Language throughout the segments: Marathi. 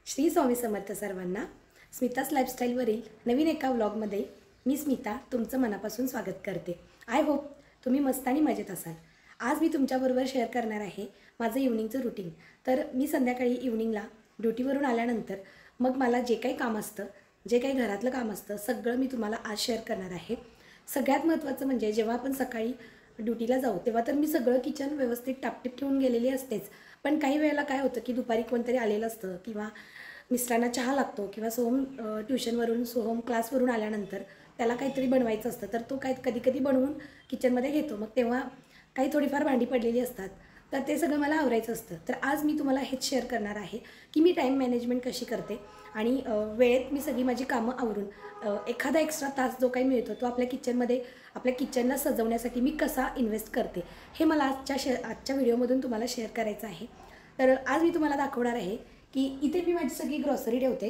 श्री स्वामी समर्थ सर्वांना स्मितास लाईफस्टाईलवरील नवीन एका व्लॉगमध्ये मी स्मिता तुमचं मनापासून स्वागत करते। आय होप तुम्ही मस्त आणि मजेत असाल। आज मी तुमच्याबरोबर शेअर करणार आहे माझं इव्हनिंगचं रुटीन। तर मी संध्याकाळी इव्हनिंगला ड्युटीवरून आल्यानंतर मग मला जे काही काम असतं, जे काही घरातलं काम असतं, सगळं मी तुम्हाला आज शेअर करणार आहे। सगळ्यात महत्त्वाचं म्हणजे जेव्हा आपण सकाळी ड्युटीला जाऊ तेव्हा तर मी सगळं किचन व्यवस्थित टापटीप ठेवून गेलेली असतेच, पण काही वेळेला काय होतं की दुपारी कोणतरी आलेलं असतं किंवा मिस्टरांना चहा लागतो किंवा सोहम ट्यूशनवरून सोहम क्लासवरून आल्यानंतर त्याला काहीतरी बनवायचं असतं, तर तो कधी कधी बनवून किचनमध्ये घेतो। मग तेव्हा काही थोडीफार भांडी पडलेली असतात, तर ते सगळं मला आवरायचं असतं। तर आज मी तुम्हाला हेच शेअर करणार आहे की मी टाईम मॅनेजमेंट कशी करते आणि वेळेत मी सगळी माझी कामं आवरून एखादा एक्स्ट्रा तास जो काही मिळतो तो आपल्या किचनमध्ये आपल्या किचनला सजवण्यासाठी मी कसा इन्व्हेस्ट करते हे मला आजच्या व्हिडिओमधून तुम्हाला शेअर करायचं आहे। तर आज मी तुम्हाला दाखवणार आहे की इथे मी माझी सगळी ग्रॉसरी ठेवते,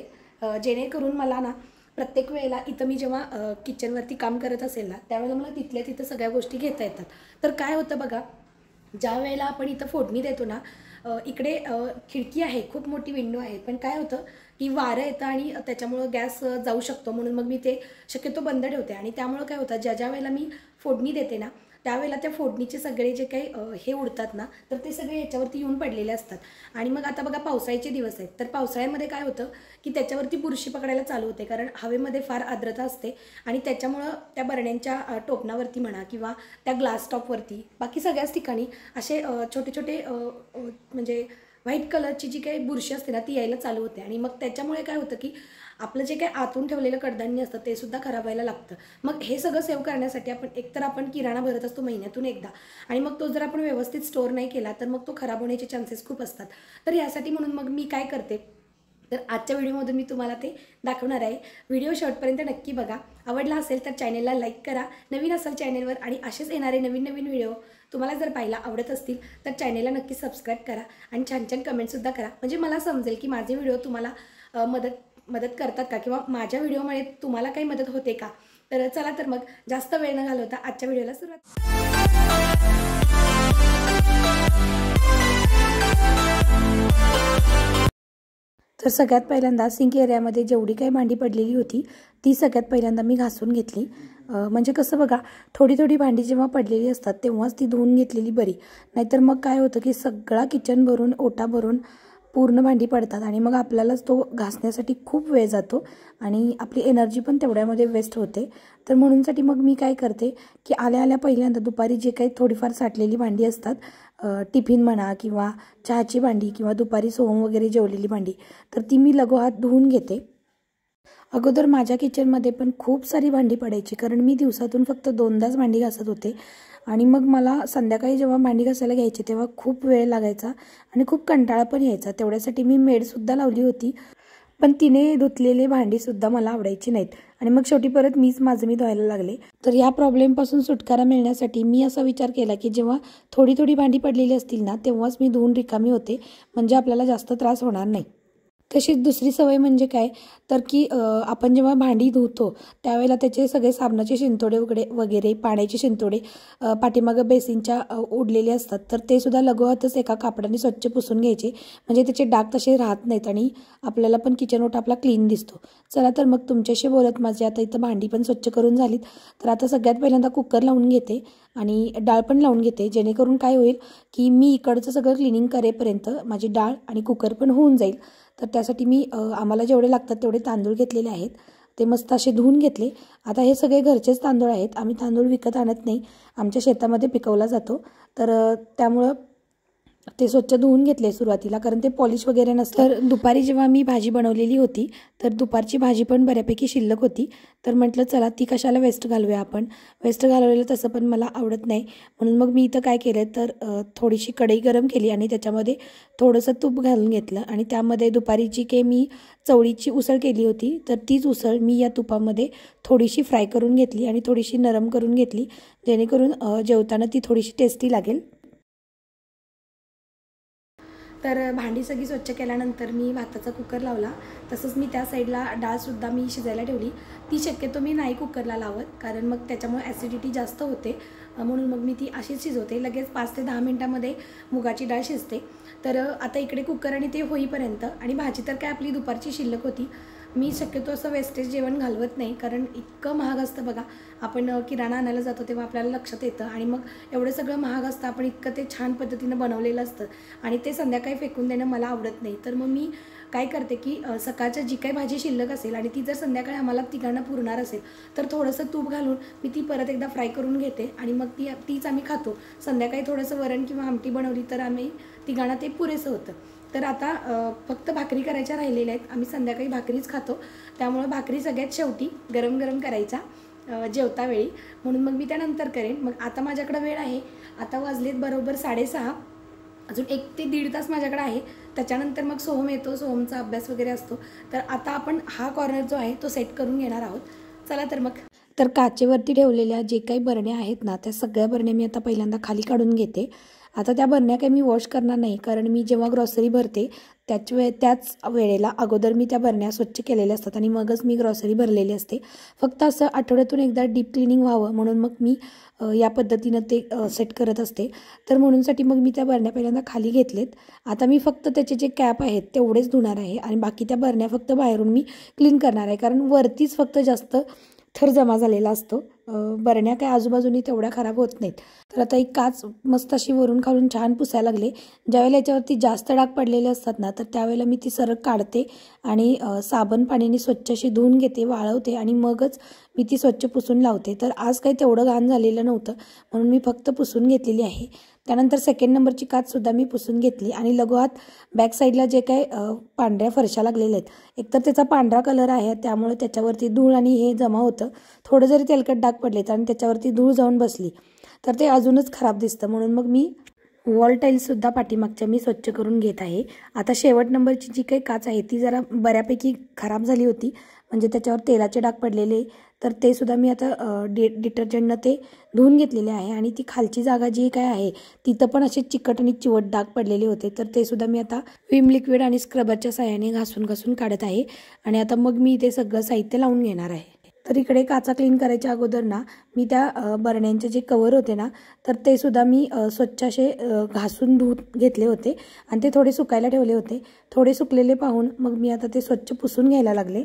जेणेकरून मला ना प्रत्येक वेळेला इथं मी जेव्हा किचनवरती काम करत असेल ना त्यावेळेला मला तिथल्या तिथं सगळ्या गोष्टी घेता येतात। तर काय होतं बघा, ज्या वेळेला आपण इथं फोडणी देतो ना, इकडे खिडकी आहे, खूप मोठी विंडो आहे, पण काय होतं की वारं येतं आणि त्याच्यामुळं गॅस जाऊ शकतो, म्हणून मग मी ते शक्यतो बंद ठेवते। आणि त्यामुळं काय होतं, ज्या वेळेला मी फोडणी देते ना त्यावेळेला त्या फोडणीचे सगळे जे काही हे उडतात ना, तर ते सगळे ह्याच्यावरती येऊन पडलेले असतात। आणि मग आता बघा पावसाळ्याचे दिवस आहेत, तर पावसाळ्यामध्ये काय होतं की त्याच्यावरती बुरशी पकडायला चालू होते, कारण हवेमध्ये फार आर्द्रता असते आणि त्याच्यामुळं त्या बरण्यांच्या टोपणावरती म्हणा किंवा त्या ग्लास टॉपवरती बाकी सगळ्याच ठिकाणी असे छोटे छोटे म्हणजे व्हाईट कलरची जी काही बुरशी असते ना ती यायला चालू होते। आणि मग त्याच्यामुळे काय होतं की आपलं जे काही आतून ठेवलेलं कडधान्य असतं ते सुद्धा खराब व्हायला लागतं। मग हे सगळं सेव्ह करण्यासाठी आपण किराणा भरत असतो महिन्यातून एकदा, आणि मग तो जर आपण व्यवस्थित स्टोअर नाही केला तर मग तो खराब होण्याचे चान्सेस खूप असतात। तर यासाठी म्हणून मग मी काय करते, तर आजच्या व्हिडिओमधून मी तुम्हाला ते दाखवणार आहे। व्हिडिओ शेवटपर्यंत नक्की बघा। आवडला असेल तर चॅनलला लाईक करा, नवीन असाल चॅनलवर आणि असेच येणारे नवीन नवीन व्हिडिओ तुम्हाला जर पाहायला आवडत असतील तर चॅनलला नक्की सबस्क्राईब करा आणि छान छान कमेंटसुद्धा करा, म्हणजे मला समजेल की माझे व्हिडिओ तुम्हाला मदत करतात का, किंवा माझ्या व्हिडिओमुळे तुम्हाला काही मदत होते का। तर चला तर मग जास्त वेळ न घालवता आजच्या व्हिडिओला सुरुवात। तर सगळ्यात पहिल्यांदा सिंक एरियामध्ये जेवढी काही भांडी पडलेली होती ती सगळ्यात पहिल्यांदा मी घासून घेतली। म्हणजे कसं बघा, थोडी थोडी भांडी जेव्हा पडलेली असतात तेव्हाच ती धुवून घेतलेली बरी, नाहीतर मग काय होतं की सगळा किचन भरून ओटा भरून पूर्ण भांडी पडतात आणि मग आपल्यालाच तो घासण्यासाठी खूप वेळ जातो आणि आपली एनर्जी पण तेवढ्यामध्ये वेस्ट होते। तर म्हणूनसाठी मग मी काय करते की आल्या पहिल्यांदा दुपारी जे काही थोडीफार साठलेली भांडी असतात, टिफिन म्हणा किंवा चहाची भांडी किंवा दुपारी सोहम वगैरे जेवलेली भांडी, तर ती मी लगोहात धुवून घेते। अगोदर माझ्या किचनमध्ये पण खूप सारी भांडी पडायची, कारण मी दिवसातून फक्त 2दाच भांडी घासत होते आणि मग मला संध्याकाळी जेव्हा भांडी घासायला घ्यायची तेव्हा खूप वेळ लागायचा आणि खूप कंटाळा पण यायचा। तेवढ्यासाठी मी मेडसुद्धा लावली होती, पण तिने धुतलेले भांडीसुद्धा मला आवडायची नाहीत आणि मग शेवटी परत मी धुवायला लागले। तर या प्रॉब्लेमपासून सुटकारा मिळण्यासाठी मी असा विचार केला की जेव्हा थोडी थोडी भांडी पडलेली असतील ना तेव्हाच मी धुवून रिकामी होते, म्हणजे आपल्याला जास्त त्रास होणार नाही। तशीच दुसरी सवय म्हणजे काय, तर की आपण जेव्हा भांडी धुतो त्यावेळेला त्याचे सगळे साबणाचे शिंतोडे वगैरे पाण्याचे शिंतोडे पाठीमागं बेसिनच्या उडलेले असतात, तर ते सुद्धा लगोहातच एका कापडाने स्वच्छ पुसून घ्यायचे, म्हणजे त्याचे डाग तसे राहत नाहीत आणि आपल्याला पण किचन ओटा आपला क्लीन दिसतो। चला तर मग तुमच्याशी बोलत माझी आता इथं भांडी पण स्वच्छ करून झालीत, तर आता सगळ्यात पहिल्यांदा कुकर लावून घेते आणि डाळ पण लावून घेते, जेणेकरून काय होईल की मी इकडचं सगळं क्लिनिंग करेपर्यंत माझी डाळ आणि कुकर पण होऊन जाईल। तर त्यासाठी मी आम्हाला जेवढे लागतात तेवढे तांदूळ घेतलेले आहेत, ते मस्त असे धुवून घेतले। आता हे सगळे घरचेच तांदूळ आहेत, आम्ही तांदूळ विकत आणत नाही, आमच्या शेतामध्ये पिकवला जातो, तर त्यामुळं ते स्वच्छ धुवून घेतले सुरुवातीला, कारण ते पॉलिश वगैरे नसतं। तर दुपारी जेव्हा मी भाजी बनवलेली होती तर दुपारची भाजी पण बऱ्यापैकी शिल्लक होती, तर म्हटलं चला ती कशाला वेस्ट घालूया, आपण वेस्ट घालवलेलं तसं पण मला आवडत नाही, म्हणून मग मी इथं काय केलं तर थोडीशी कढई गरम केली आणि त्याच्यामध्ये थोडंसं तूप घालून घेतलं आणि त्यामध्ये दुपारी जी काही मी चवळीची उसळ केली होती तर तीच उसळ मी या तुपामध्ये थोडीशी फ्राय करून घेतली आणि थोडीशी नरम करून घेतली, जेणेकरून जेवताना ती थोडीशी टेस्टी लागेल। तर भांडी सगळी स्वच्छ केल्यानंतर मी भाताचा कुकर लावला, तसंच मी त्या साईडला डाळसुद्धा मी शिजायला ठेवली। ती शक्यतो मी नाही कुकरला लावत, कारण मग त्याच्यामुळे ॲसिडिटी जास्त होते, म्हणून मग मी ती अशीच शिजवते. लगेच 5 ते 10 मिनटामध्ये मुगाची डाळ शिजते. तर आता इकडे कुकर आणि ते होईपर्यंत, आणि भाजी तर काय आपली दुपारची शिल्लक होती. मी शक्यतो असं वेस्टेज जेवण घालवत नाही, कारण इतकं महाग असतं बघा. आपण किराणा आणायला जातो तेव्हा आपल्याला लक्षात येतं, आणि मग एवढं सगळं महाग असतं, आपण इतकं ते छान पद्धतीनं बनवलेलं असतं आणि ते संध्याकाळी फेकून देणं मला आवडत नाही. तर मग मी काय करते की सकाळच्या जी काही भाजी शिल्लक असेल आणि ती जर संध्याकाळी आम्हाला तिघांना पुरणार असेल तर थोडंसं तूप घालून मी ती परत एकदा फ्राय करून घेते आणि मग तीच आम्ही खातो. संध्याकाळी थोडंसं वरण किंवा आमटी बनवली तर आम्ही तिघांना ते पुरेसं होतं. तर आता फक्त भाकरी करायच्या राहिलेल्या आहेत. आम्ही संध्याकाळी भाकरीच खातो, त्यामुळं भाकरी सगळ्यात शेवटी गरम गरम करायच्या जेवतावेळी, म्हणून मग मी त्यानंतर करेन. मग आता माझ्याकडे वेळ आहे. आता वाजलेत बरोबर 6:30. अजून 1 ते 1.5 तास माझ्याकडे आहे. त्याच्यानंतर मग सोहम येतो, सोहमचा अभ्यास वगैरे असतो. तर आता आपण हा कॉर्नर जो आहे तो सेट करून घेणार आहोत. चला तर मग. तर काचेवरती ठेवलेल्या जे काही बरण्या आहेत ना, त्या सगळ्या बरण्या मी आता पहिल्यांदा खाली काढून घेते. आता त्या बरण्या काही मी वॉश करणार नाही, कारण मी जेव्हा ग्रॉसरी भरते त्याच वेळेला अगोदर मी त्या बरण्या स्वच्छ केलेल्या असतात आणि मगच मी ग्रॉसरी भरलेली असते. फक्त असं आठवड्यातून एकदा डीप क्लिनिंग व्हावं म्हणून मग मी या पद्धतीनं ते सेट करत असते. तर म्हणूनसाठी मग मी त्या बरण्या पहिल्यांदा खाली घेतलेत. आता मी फक्त त्याचे जे कॅप आहेत तेवढेच धुणार आहे आणि बाकी त्या बरण्या फक्त बाहेरून मी क्लीन करणार आहे, कारण वरतीच फक्त जास्त थर जमा झालेला असतो. बरण्या काय आजूबाजूनी तेवढ्या खराब होत नाहीत. तर आता एक काच मस्त अशी वरून खालून छान पुसायला लागले. ज्यावेळेला याच्यावरती जास्त डाग पडलेले असतात ना, तर त्यावेळेला मी ती सरक काढते आणि साबण पाण्याने स्वच्छ अशी धुवून घेते, वाळवते आणि मगच मी ती स्वच्छ पुसून लावते. तर आज काही तेवढं घाण झालेलं नव्हतं म्हणून मी फक्त पुसून घेतलेली आहे. त्यानंतर 2nd नंबरची काचसुद्धा मी पुसून घेतली आणि लगोहात बॅक साईडला जे काय पांढऱ्या फरशा लागलेल्या आहेत, एकतर त्याचा पांढरा कलर आहे त्यामुळे त्याच्यावरती धूळ आणि हे जमा होतं. थोडं जरी तेलकट डाग पडलेत आणि त्याच्यावरती धूळ जाऊन बसली तर ते अजूनच खराब दिसतं, म्हणून मग मी वॉल टाईल्ससुद्धा पाठीमागच्या मी स्वच्छ करून घेत आहे. आता शेवट नंबरची जी काही काच आहे ती जरा बऱ्यापैकी खराब झाली होती, म्हणजे त्याच्यावर तेलाचे डाग पडलेले, तर ते सुद्धा मी आता डिटर्जंटनं ते धुवून घेतलेले आहे. आणि ती खालची जागा जी काय आहे तिथं पण असे चिकट आणि चिवट डाग पडलेले होते, तर ते सुद्धा मी आता विम लिक्विड आणि स्क्रबरच्या साहाय्याने घासून काढत आहे. आणि आता मग मी ते सगळं साहित्य लावून घेणार आहे. तर इकडे काचा क्लीन करायच्या अगोदर ना मी त्या बरण्यांचे जे कवर होते ना, तर ते सुद्धा मी स्वच्छ असे घासून धुवून घेतले होते आणि ते थोडे सुकायला ठेवले होते. थोडे सुकलेले पाहून मग मी आता ते स्वच्छ पुसून घ्यायला लागले.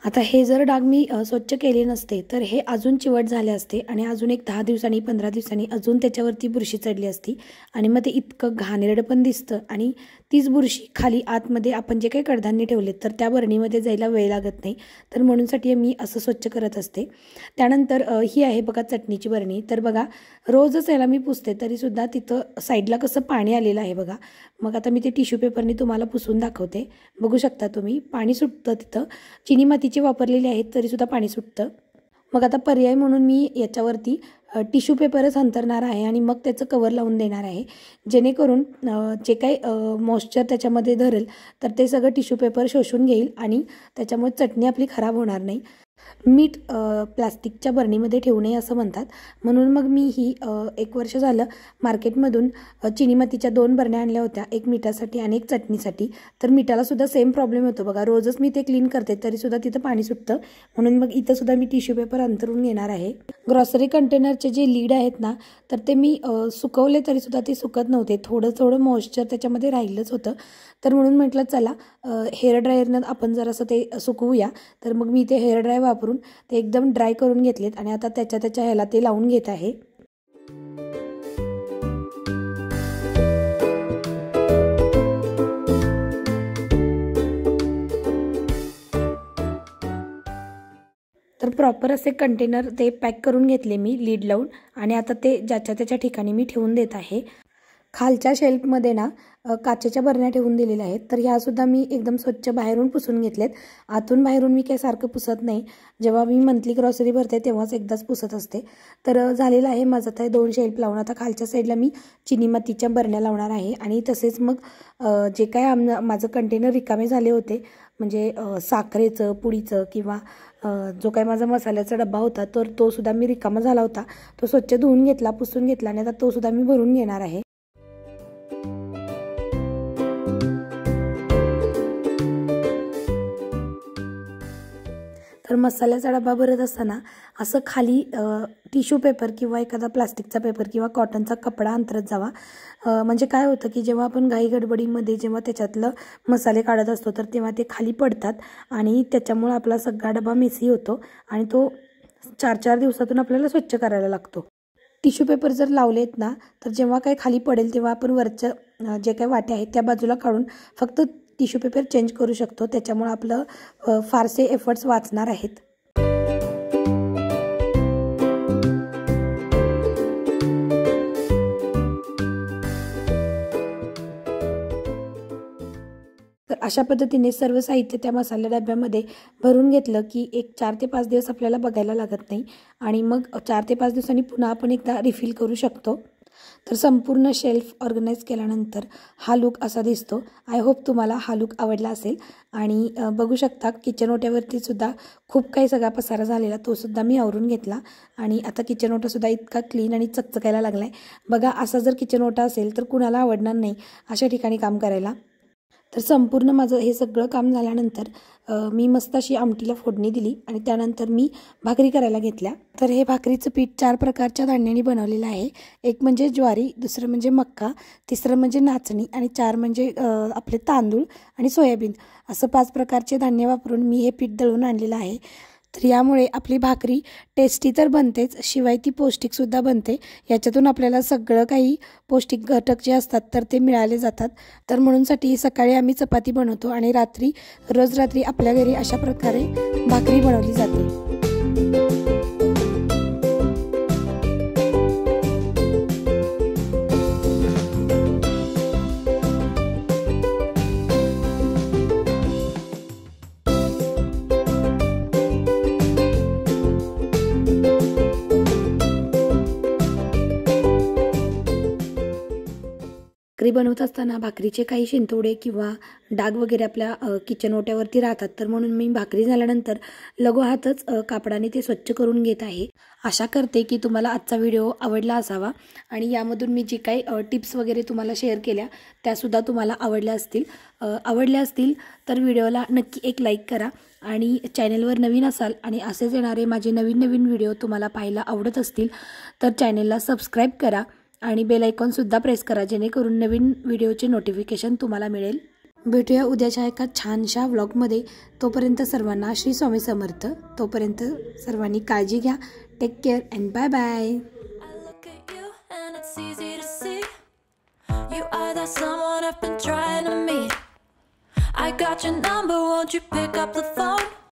आता हे जर डाग मी स्वच्छ केले नसते तर हे अजून चिवट झाले असते आणि अजून एक 10 दिवसांनी 15 दिवसांनी अजून त्याच्यावरती बुरशी चढली असती आणि मग ते इतकं घाणेरडं पण दिसतं आणि तीच बुरशी खाली आतमध्ये आपण जे काही कडधान्य ठेवले तर त्या बरणीमध्ये जायला वेळ लागत नाही. तर म्हणूनसाठी मी असं स्वच्छ करत असते. त्यानंतर ही आहे बघा चटणीची बरणी. तर बघा रोजच याला मी पुसते तरीसुद्धा तिथं साईडला कसं पाणी आलेलं आहे बघा. मग आता मी ते टिश्यू पेपरने तुम्हाला पुसून दाखवते. बघू शकता तुम्ही, पाणी सुटतं तिथं. चिनी मातीचे वापरलेले आहेत तरीसुद्धा पाणी सुटतं. मग आता पर्याय म्हणून मी याच्यावरती टिश्यू पेपरच अंतरणार आहे आणि मग त्याचं कवर लावून देणार आहे, जेणेकरून जे काही मॉइश्चर त्याच्यामध्ये धरेल तर ते सगळं टिश्यू पेपर शोषून घेईल आणि त्याच्यामुळे चटणी आपली खराब होणार नाही. मीठ प्लास्टिकच्या बरणीमध्ये ठेवू नये असं म्हणतात, म्हणून मग मी ही 1 वर्ष झालं मार्केटमधून चिनी मातीच्या 2 बरण्या आणल्या होत्या, एक मिठासाठी आणि एक चटणीसाठी. तर मिठाला सुद्धा सेम प्रॉब्लेम होतो बघा, रोजच मी ते क्लीन करते तरीसुद्धा तिथं पाणी सुटतं, म्हणून मग इथं सुद्धा मी टिश्यू पेपर अंतरून घेणार आहे. ग्रॉसरी कंटेनरचे जे लीड आहेत ना, तर ते मी सुकवले तरीसुद्धा ते सुकत नव्हते, थोडं मॉइश्चर त्याच्यामध्ये राहिलंच होतं. तर म्हणून म्हटलं चला हेअर ड्रायरनं आपण जरासं ते सुकवूया. तर मग मी ते हेअर ड्राय वापरून ते एकदम ड्राय करून घेतलेत आणि आता त्याच्या ह्याला ते लावून घेत आहे. तर प्रॉपर असे कंटेनर ते पॅक करून घेतले मी लीड लावून आणि आता ते ज्याच्या त्याच्या ठिकाणी मी ठेवून देत आहे. खालच्या शेल्फमध्ये ना काचेच्या बरण्या ठेवून दिलेल्या आहेत, तर ह्यासुद्धा मी एकदम स्वच्छ बाहेरून पुसून घेतलेत. आतून बाहेरून मी काही सारखं पुसत नाही, जेव्हा मी मंथली ग्रॉसरी भरते तेव्हाच एकदाच पुसत असते. तर झालेलं आहे माझं आता 2 शेल्फ लावून. आता खालच्या साईडला मी चिनी मातीच्या बरण्या लावणार आहे आणि तसेच मग जे काय माझं कंटेनर रिकामे झाले होते, म्हणजे साखरेचं, पुडीचं किंवा जो काही माझा मसाल्याचा डब्बा होता तर तो सुद्धा मी रिकामा झाला होता, तो स्वच्छ धुवून घेतला, पुसून घेतला आणि आता तो सुद्धा मी भरून घेणार आहे. तर मसाल्याचा डबा भरत असताना असं खाली टिश्यू पेपर किंवा एखादा प्लास्टिकचा पेपर किंवा कॉटनचा कपडा अंतरत जावा. म्हणजे काय होतं की जेव्हा आपण घाई गडबडीमध्ये जेव्हा त्याच्यातलं मसाले काढत असतो तर तेव्हा ते खाली पडतात आणि त्याच्यामुळे आपला सगळा डबा मेसी होतो आणि तो 4-4 दिवसातून आपल्याला स्वच्छ करायला लागतो. टिश्यू पेपर जर लावलेत ना तर जेव्हा काही खाली पडेल तेव्हा आपण वरचं जे काही वाटे आहेत त्या बाजूला काढून फक्त टिश्यू पेपर चेंज करू शकतो. त्याच्यामुळे आपलं फारसे एफर्ट्स वाचणार आहेत. तर अशा पद्धतीने सर्व साहित्य त्या मसाला डब्यामध्ये भरून घेतलं की एक 4 ते 5 दिवस आपल्याला बघायला लागत नाही आणि मग 4 ते 5 दिवसांनी पुन्हा आपण एकदा रिफिल करू शकतो. तर संपूर्ण शेल्फ ऑर्गनाईज केल्यानंतर हा लुक असा दिसतो. आय होप तुम्हाला हा लुक आवडला असेल. आणि बघू शकता किचन ओट्यावरती सुद्धा खूप काही सगळा पसारा झालेला तो सुद्धा मी आवरून घेतला आणि आता किचन ओटा सुद्धा इतका क्लीन आणि चकचकायला लागला आहे. बघा असा जर किचन ओटा असेल तर कुणाला आवडणार नाही अशा ठिकाणी काम करायला. तर संपूर्ण माझं हे सगळं काम झाल्यानंतर मी मस्त अशी आमटीला फोडणी दिली आणि त्यानंतर मी भाकरी करायला घेतल्या. तर हे भाकरीचं पीठ 4 प्रकारच्या धान्यांनी बनवलेलं आहे. एक म्हणजे ज्वारी, दुसरं म्हणजे मक्का, तिसरं म्हणजे नाचणी आणि 4 म्हणजे आपले तांदूळ आणि सोयाबीन असं 5 प्रकारचे धान्य वापरून मी हे पीठ दळून आणलेलं आहे. तर यामुळे आपली भाकरी टेस्टी तर बनतेच शिवाय ती पौष्टिकसुद्धा बनते. याच्यातून आपल्याला सगळं काही पौष्टिक घटक जे असतात तर ते मिळाले जातात. तर म्हणूनसाठी सकाळी आम्ही चपाती बनवतो आणि रोज रात्री आपल्या घरी अशा प्रकारे भाकरी बनवली जाते. भाकरी बनवत असताना भाकरीचे काही शिंतोडे किंवा डाग वगैरे आपल्या किचन ओट्यावरती राहतात. तर म्हणून मी भाकरी झाल्यानंतर लगोहातच कापडाने ते स्वच्छ करून घेत आहे. आशा करते की तुम्हाला आजचा व्हिडिओ आवडला असावा आणि यामधून मी जी काही टिप्स वगैरे तुम्हाला शेअर केल्या त्यासुद्धा तुम्हाला आवडल्या असतील तर व्हिडिओला नक्की एक लाईक करा आणि चॅनलवर नवीन असाल आणि असेच येणारे माझे नवीन व्हिडिओ तुम्हाला पाहायला आवडत असतील तर चॅनलला सबस्क्राईब करा आणि बेल आयकॉनसुद्धा प्रेस करा जेणेकरून नवीन व्हिडिओचे नोटिफिकेशन तुम्हाला मिळेल. भेटूया उद्याच्या एका छानशा व्लॉगमध्ये. तोपर्यंत सर्वांना श्री स्वामी समर्थ. तोपर्यंत सर्वांनी काळजी घ्या. Take care and bye bye. I got your number, won't you pick up the phone?